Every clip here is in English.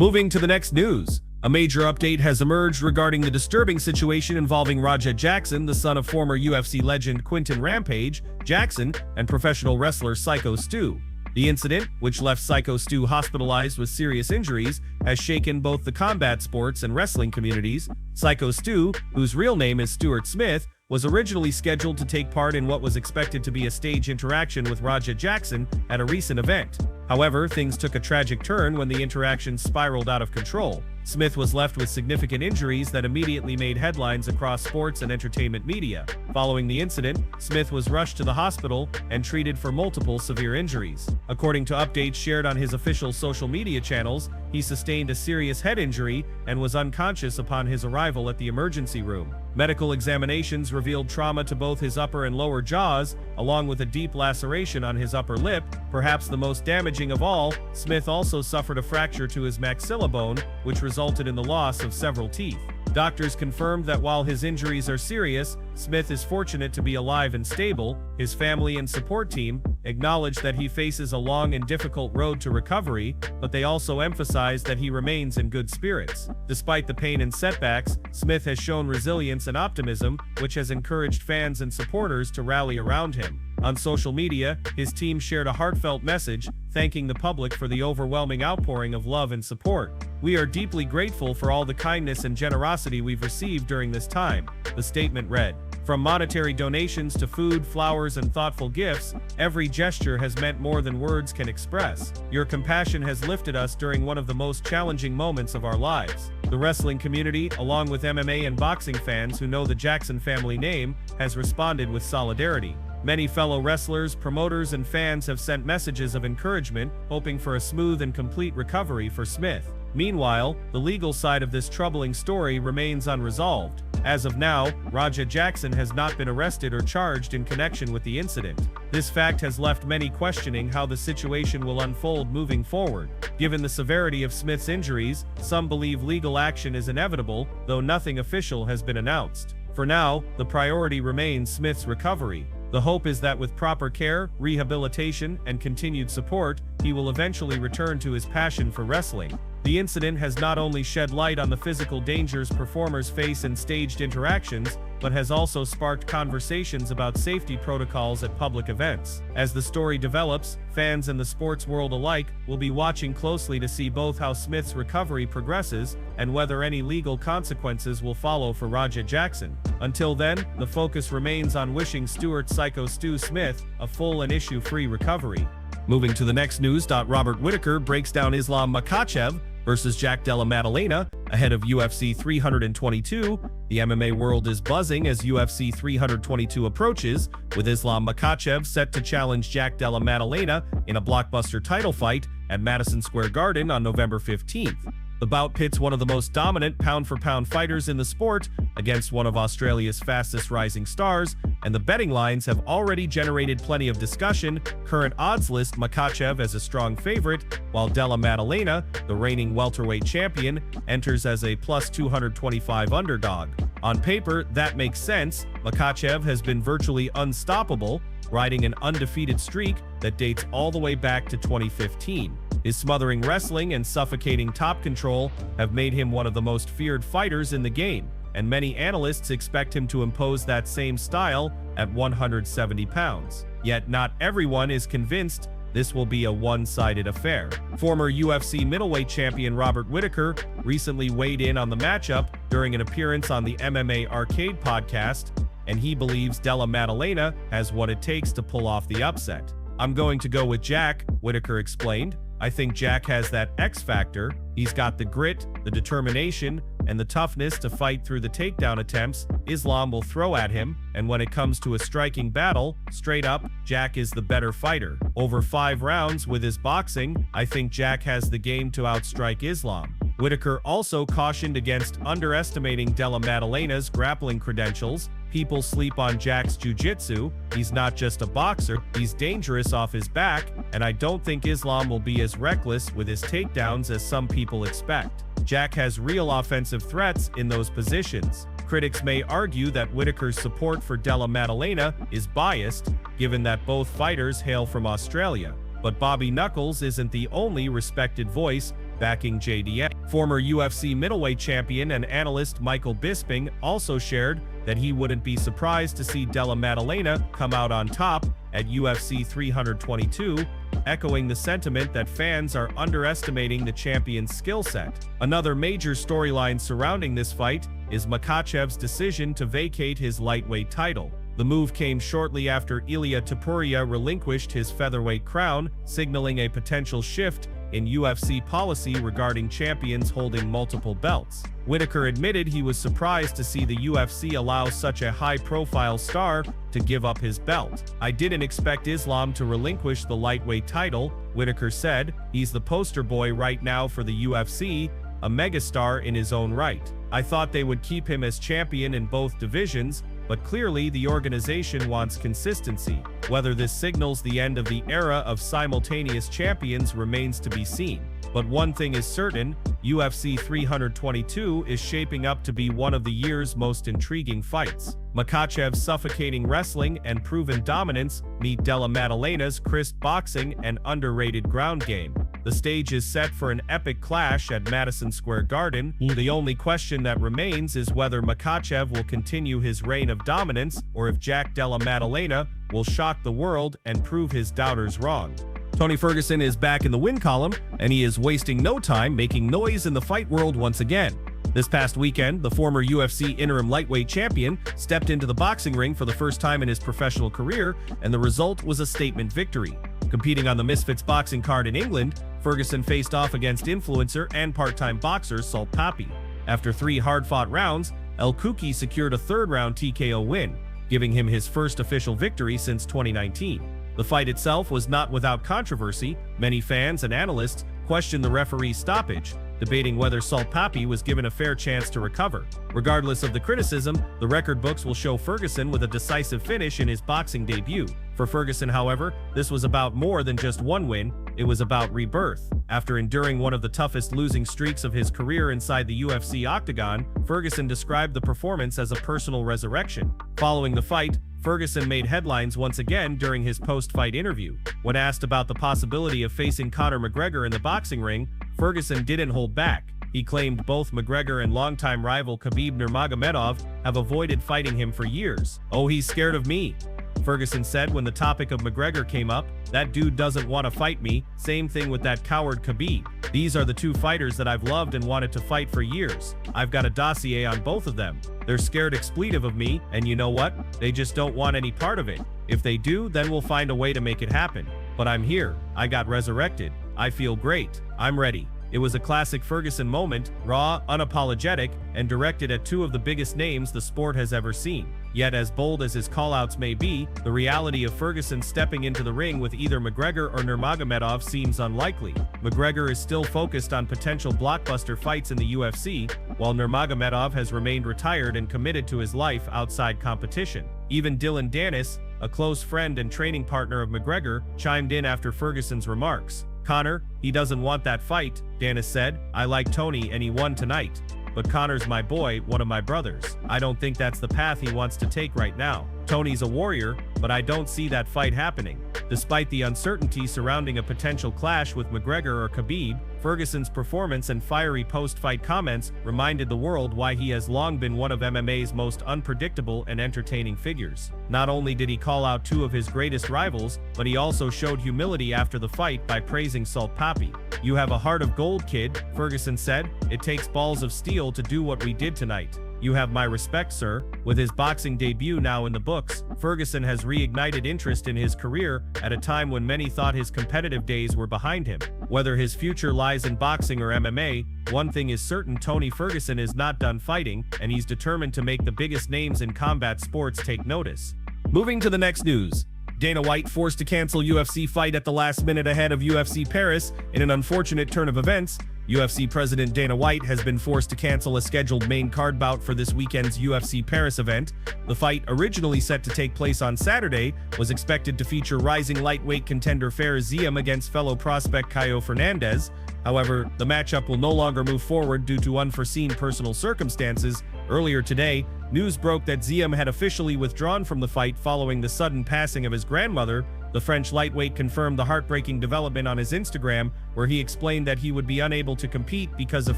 Moving to the next news. A major update has emerged regarding the disturbing situation involving Rajat Jackson, the son of former UFC legend Quinton Rampage Jackson and professional wrestler Psycho Stu. The incident, which left Psycho Stu hospitalized with serious injuries, has shaken both the combat sports and wrestling communities. Psycho Stu, whose real name is Stuart Smith, was originally scheduled to take part in what was expected to be a stage interaction with Rajat Jackson at a recent event. However, things took a tragic turn when the interaction spiraled out of control. Smith was left with significant injuries that immediately made headlines across sports and entertainment media. Following the incident, Smith was rushed to the hospital and treated for multiple severe injuries. According to updates shared on his official social media channels, he sustained a serious head injury and was unconscious upon his arrival at the emergency room. Medical examinations revealed trauma to both his upper and lower jaws, along with a deep laceration on his upper lip. Perhaps the most damaging of all, Smith also suffered a fracture to his maxilla bone, which resulted in the loss of several teeth. Doctors confirmed that while his injuries are serious, Smith is fortunate to be alive and stable. His family and support team acknowledged that he faces a long and difficult road to recovery, but they also emphasized that he remains in good spirits. Despite the pain and setbacks, Smith has shown resilience and optimism, which has encouraged fans and supporters to rally around him. On social media, his team shared a heartfelt message, thanking the public for the overwhelming outpouring of love and support. "We are deeply grateful for all the kindness and generosity we've received during this time," the statement read. "From monetary donations to food, flowers, and thoughtful gifts, every gesture has meant more than words can express. Your compassion has lifted us during one of the most challenging moments of our lives." The wrestling community, along with MMA and boxing fans who know the Jackson family name, has responded with solidarity. Many fellow wrestlers, promoters, and fans have sent messages of encouragement, hoping for a smooth and complete recovery for Smith. Meanwhile, the legal side of this troubling story remains unresolved. As of now, Rajat Jackson has not been arrested or charged in connection with the incident. This fact has left many questioning how the situation will unfold moving forward. Given the severity of Smith's injuries, some believe legal action is inevitable, though nothing official has been announced. For now, the priority remains Smith's recovery. The hope is that with proper care, rehabilitation, and continued support, he will eventually return to his passion for wrestling. The incident has not only shed light on the physical dangers performers face in staged interactions, but has also sparked conversations about safety protocols at public events. As the story develops, fans and the sports world alike will be watching closely to see both how Smith's recovery progresses and whether any legal consequences will follow for Rajat Jackson. Until then, the focus remains on wishing Stuart "Psycho Stu" Smith a full and issue-free recovery. Moving to the next news. Robert Whittaker breaks down Islam Makhachev versus Jack Della Maddalena ahead of UFC 322. The MMA world is buzzing as UFC 322 approaches, with Islam Makhachev set to challenge Jack Della Maddalena in a blockbuster title fight at Madison Square Garden on November 15th. The bout pits one of the most dominant pound-for-pound fighters in the sport against one of Australia's fastest rising stars, and the betting lines have already generated plenty of discussion. Current odds list Makhachev as a strong favorite, while Della Maddalena, the reigning welterweight champion, enters as a plus 225 underdog. On paper, that makes sense. Makhachev has been virtually unstoppable, riding an undefeated streak that dates all the way back to 2015. His smothering wrestling and suffocating top control have made him one of the most feared fighters in the game, and many analysts expect him to impose that same style at 170 pounds. Yet not everyone is convinced this will be a one-sided affair. Former UFC middleweight champion Robert Whittaker recently weighed in on the matchup during an appearance on the MMA Arcade podcast, and he believes Della Maddalena has what it takes to pull off the upset. "I'm going to go with Jack," Whittaker explained. "I think Jack has that X factor. He's got the grit, the determination, and the toughness to fight through the takedown attempts Islam will throw at him, and when it comes to a striking battle, straight up, Jack is the better fighter. Over 5 rounds with his boxing, I think Jack has the game to outstrike Islam." Whittaker also cautioned against underestimating Della Maddalena's grappling credentials. "People sleep on Jack's jiu-jitsu. He's not just a boxer, he's dangerous off his back, and I don't think Islam will be as reckless with his takedowns as some people expect. Jack has real offensive threats in those positions." Critics may argue that Whittaker's support for Della Maddalena is biased, given that both fighters hail from Australia. But Bobby Knuckles isn't the only respected voice backing JDM. Former UFC middleweight champion and analyst Michael Bisping also shared that he wouldn't be surprised to see Della Maddalena come out on top at UFC 322, echoing the sentiment that fans are underestimating the champion's skill set. Another major storyline surrounding this fight is Makhachev's decision to vacate his lightweight title. The move came shortly after Ilia Topuria relinquished his featherweight crown, signaling a potential shift in UFC policy regarding champions holding multiple belts. Whitaker admitted he was surprised to see the UFC allow such a high-profile star to give up his belt. "I didn't expect Islam to relinquish the lightweight title," Whitaker said. "He's the poster boy right now for the UFC, a megastar in his own right. I thought they would keep him as champion in both divisions, but clearly the organization wants consistency. Whether this signals the end of the era of simultaneous champions remains to be seen. But one thing is certain, UFC 322 is shaping up to be one of the year's most intriguing fights. Makhachev's suffocating wrestling and proven dominance meet Della Maddalena's crisp boxing and underrated ground game. The stage is set for an epic clash at Madison Square Garden. The only question that remains is whether Makhachev will continue his reign of dominance or if Jack Della Maddalena will shock the world and prove his doubters wrong. Tony Ferguson is back in the win column, and he is wasting no time making noise in the fight world once again. This past weekend, the former UFC interim lightweight champion stepped into the boxing ring for the first time in his professional career, and the result was a statement victory. Competing on the Misfits boxing card in England, Ferguson faced off against influencer and part-time boxer Salt Papi. After 3 hard-fought rounds, El Kuki secured a third-round TKO win, giving him his first official victory since 2019. The fight itself was not without controversy. Many fans and analysts questioned the referee's stoppage, debating whether Salt Papi was given a fair chance to recover. Regardless of the criticism, the record books will show Ferguson with a decisive finish in his boxing debut. For Ferguson, however, this was about more than just one win. It was about rebirth. After enduring one of the toughest losing streaks of his career inside the UFC octagon, Ferguson described the performance as a personal resurrection. Following the fight, Ferguson made headlines once again during his post-fight interview. When asked about the possibility of facing Conor McGregor in the boxing ring, Ferguson didn't hold back. He claimed both McGregor and longtime rival Khabib Nurmagomedov have avoided fighting him for years. "Oh, he's scared of me," Ferguson said when the topic of McGregor came up. "That dude doesn't want to fight me. Same thing with that coward Khabib. These are the two fighters that I've loved and wanted to fight for years. I've got a dossier on both of them. They're scared expletive of me, and you know what? They just don't want any part of it. If they do, then we'll find a way to make it happen. But I'm here. I got resurrected. I feel great. I'm ready." It was a classic Ferguson moment, raw, unapologetic, and directed at 2 of the biggest names the sport has ever seen. Yet as bold as his callouts may be, the reality of Ferguson stepping into the ring with either McGregor or Nurmagomedov seems unlikely. McGregor is still focused on potential blockbuster fights in the UFC, while Nurmagomedov has remained retired and committed to his life outside competition. Even Dillon Danis, a close friend and training partner of McGregor, chimed in after Ferguson's remarks. "Conor, he doesn't want that fight," Danis said. "I like Tony and he won tonight. But Conor's my boy, one of my brothers. I don't think that's the path he wants to take right now. Tony's a warrior, but I don't see that fight happening." Despite the uncertainty surrounding a potential clash with McGregor or Khabib, Ferguson's performance and fiery post-fight comments reminded the world why he has long been one of MMA's most unpredictable and entertaining figures. Not only did he call out 2 of his greatest rivals, but he also showed humility after the fight by praising Salt Papi. "You have a heart of gold, kid," Ferguson said. "It takes balls of steel to do what we did tonight. You have my respect, sir." With his boxing debut now in the books, Ferguson has reignited interest in his career at a time when many thought his competitive days were behind him. Whether his future lies in boxing or MMA, one thing is certain: Tony Ferguson is not done fighting, and he's determined to make the biggest names in combat sports take notice. Moving to the next news. Dana White forced to cancel UFC fight at the last minute ahead of UFC Paris in an unfortunate turn of events. UFC President Dana White has been forced to cancel a scheduled main card bout for this weekend's UFC Paris event. The fight, originally set to take place on Saturday, was expected to feature rising lightweight contender Fares Ziam against fellow prospect Caio Fernandez. However, the matchup will no longer move forward due to unforeseen personal circumstances. Earlier today, news broke that Ziam had officially withdrawn from the fight following the sudden passing of his grandmother, The French lightweight confirmed the heartbreaking development on his Instagram, where he explained that he would be unable to compete because of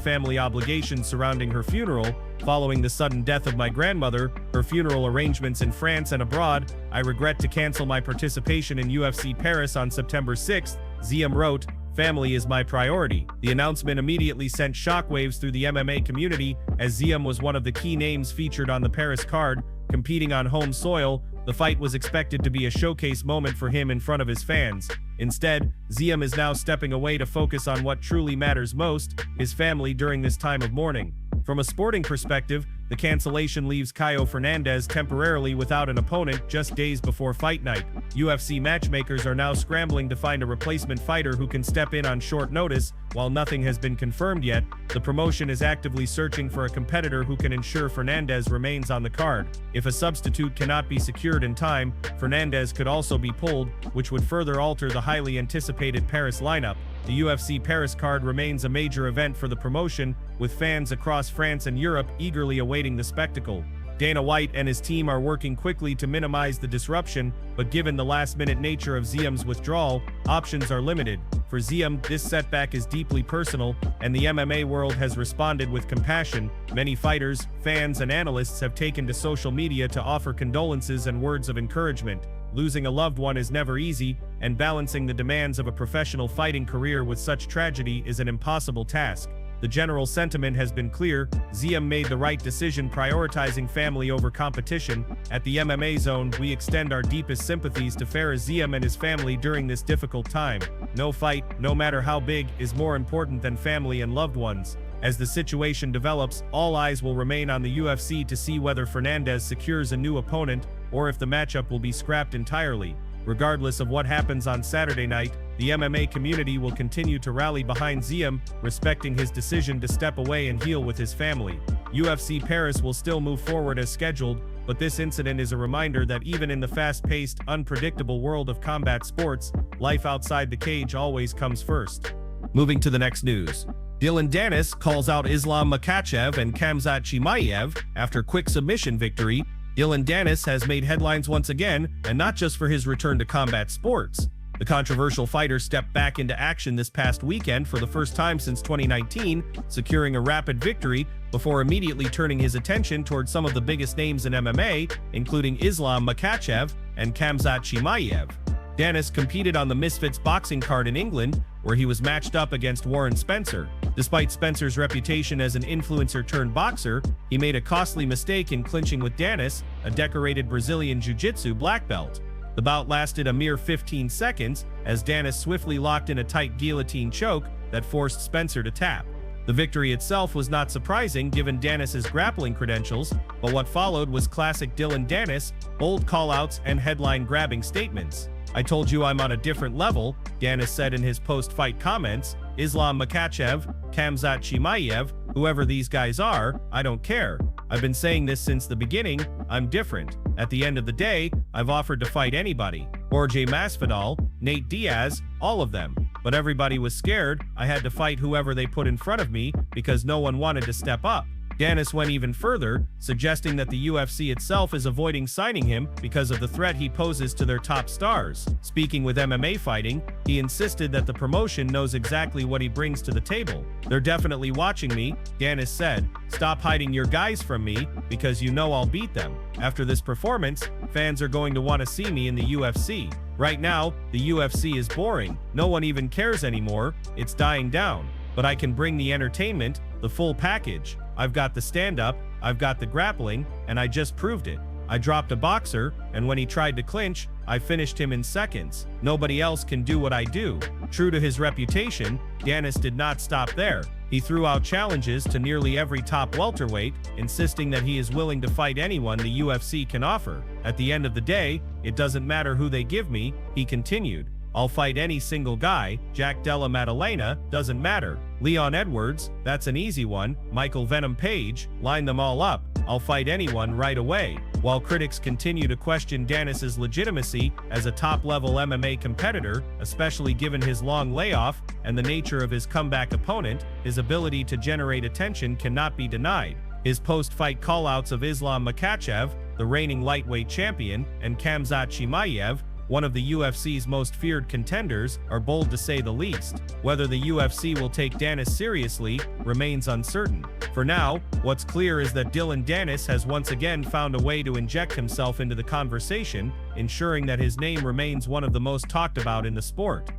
family obligations surrounding her funeral. Following the sudden death of my grandmother, her funeral arrangements in France and abroad, I regret to cancel my participation in UFC Paris on September 6th, Ziam wrote. Family is my priority. The announcement immediately sent shockwaves through the MMA community, as Ziam was one of the key names featured on the Paris card. Competing on home soil, the fight was expected to be a showcase moment for him in front of his fans. Instead, Ziam is now stepping away to focus on what truly matters most, his family during this time of mourning. From a sporting perspective, the cancellation leaves Caio Fernandez temporarily without an opponent just days before fight night. UFC matchmakers are now scrambling to find a replacement fighter who can step in on short notice. While nothing has been confirmed yet, the promotion is actively searching for a competitor who can ensure Fernandez remains on the card. If a substitute cannot be secured in time, Fernandez could also be pulled, which would further alter the highly anticipated Paris lineup. The UFC Paris card remains a major event for the promotion, with fans across France and Europe eagerly awaiting the spectacle. Dana White and his team are working quickly to minimize the disruption, but given the last-minute nature of Ziam's withdrawal, options are limited. For Ziam, this setback is deeply personal, and the MMA world has responded with compassion. Many fighters, fans, and analysts have taken to social media to offer condolences and words of encouragement. Losing a loved one is never easy, and balancing the demands of a professional fighting career with such tragedy is an impossible task. The general sentiment has been clear. Ziam made the right decision, prioritizing family over competition. At the MMA Zone, we extend our deepest sympathies to Fares Ziam and his family during this difficult time. No fight, no matter how big, is more important than family and loved ones. As the situation develops, all eyes will remain on the UFC to see whether Fernandez secures a new opponent or if the matchup will be scrapped entirely. Regardless of what happens on Saturday night, the MMA community will continue to rally behind Ziam, respecting his decision to step away and heal with his family. UFC Paris will still move forward as scheduled, but this incident is a reminder that even in the fast-paced, unpredictable world of combat sports, life outside the cage always comes first. Moving to the next news. Dillon Danis calls out Islam Makhachev and Khamzat Chimaev after quick submission victory. Dillon Danis has made headlines once again, and not just for his return to combat sports. The controversial fighter stepped back into action this past weekend for the first time since 2019, securing a rapid victory before immediately turning his attention towards some of the biggest names in MMA, including Islam Makhachev and Khamzat Chimaev. Danis competed on the Misfits boxing card in England, where he was matched up against Warren Spencer. Despite Spencer's reputation as an influencer-turned-boxer, he made a costly mistake in clinching with Danis, a decorated Brazilian Jiu-Jitsu black belt. The bout lasted a mere 15 seconds, as Danis swiftly locked in a tight guillotine choke that forced Spencer to tap. The victory itself was not surprising given Danis's grappling credentials, but what followed was classic Dillon Danis, bold callouts and headline-grabbing statements. "I told you I'm on a different level," Danis said in his post-fight comments. "Islam Makhachev, Khamzat Chimaev, whoever these guys are, I don't care. I've been saying this since the beginning, I'm different. At the end of the day, I've offered to fight anybody. Jorge Masvidal, Nate Diaz, all of them. But everybody was scared. I had to fight whoever they put in front of me because no one wanted to step up." Danis went even further, suggesting that the UFC itself is avoiding signing him because of the threat he poses to their top stars. Speaking with MMA Fighting, he insisted that the promotion knows exactly what he brings to the table. "They're definitely watching me," Danis said. "Stop hiding your guys from me, because you know I'll beat them. After this performance, fans are going to want to see me in the UFC. Right now, the UFC is boring. No one even cares anymore. It's dying down. But I can bring the entertainment, the full package. I've got the stand-up, I've got the grappling, and I just proved it. I dropped a boxer, and when he tried to clinch, I finished him in seconds. Nobody else can do what I do." True to his reputation, Danis did not stop there. He threw out challenges to nearly every top welterweight, insisting that he is willing to fight anyone the UFC can offer. "At the end of the day, it doesn't matter who they give me," he continued. "I'll fight any single guy. Jack Della Maddalena, doesn't matter. Leon Edwards, that's an easy one. Michael Venom Page, line them all up. I'll fight anyone right away." While critics continue to question Danis's legitimacy as a top-level MMA competitor, especially given his long layoff and the nature of his comeback opponent, his ability to generate attention cannot be denied. His post-fight callouts of Islam Makhachev, the reigning lightweight champion, and Khamzat Chimaev, one of the UFC's most feared contenders, are bold to say the least. Whether the UFC will take Danis seriously remains uncertain. For now, what's clear is that Dillon Danis has once again found a way to inject himself into the conversation, ensuring that his name remains one of the most talked about in the sport.